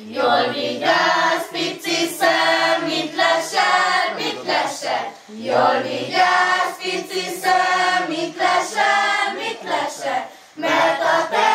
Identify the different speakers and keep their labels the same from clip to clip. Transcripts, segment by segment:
Speaker 1: Jól vigyázz, pici szem, mit lesel, mit lesel. Jól vigyázz, pici szem, mit lesel, mit lesel. Mert a te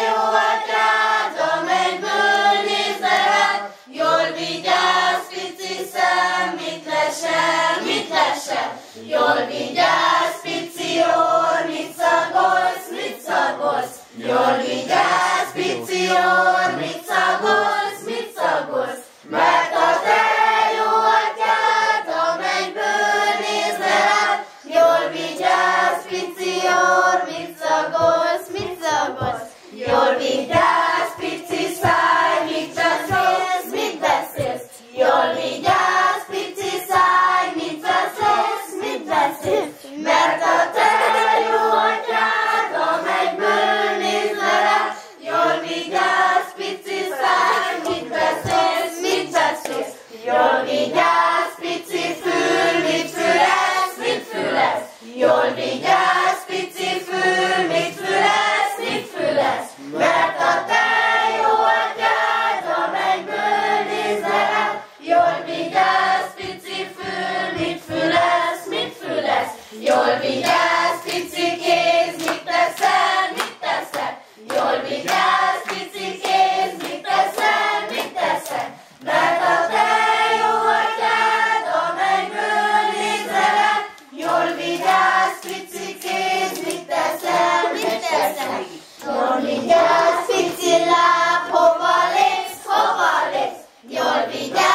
Speaker 1: jó atyád a mennyből nézne rád. Jól vigyázz, pici szem, mit lesel, mit lesel. Jól vigyázz, pici orr, mit szagolsz, mit szagolsz. Jól vigyázz, pici orr, mit szagolsz, mit szagolsz. Mert a te jó atyád a mennyből nézne rád. Jól vigyázz, pici orr, mit szagolsz, mit szagolsz. Jól vigyázz, pici száj, mit beszélsz, mit beszélsz. Jól vigyázz, pici száj, mit beszélsz, mit beszélsz. Mert a te jó atyád a mennyből nézne rád. Jól vigyázz, pici száj, mit beszélsz, mit beszélsz. Jól vigyázz, pici fül, mit fülesz, mit fülesz. Jól vigyázz, pici fül, mit fülesz, mit fülesz. Mert a te jó atyád a mennyből nézne rád. Jól vigyázz, pici fül, mit fülesz, mit fülesz. Jól vigyázz, pici kéz, mit teszel, mit teszel. Jól vigyázz, pici kéz, mit teszel, mit teszel. Mert a te jó atyád a mennyből nézne rád. Jól vigyázz, pici kéz, mit teszel, mit teszel. Jól vigyázz, pici láb, hova lépsz, hova lépsz. Jól vigyázz.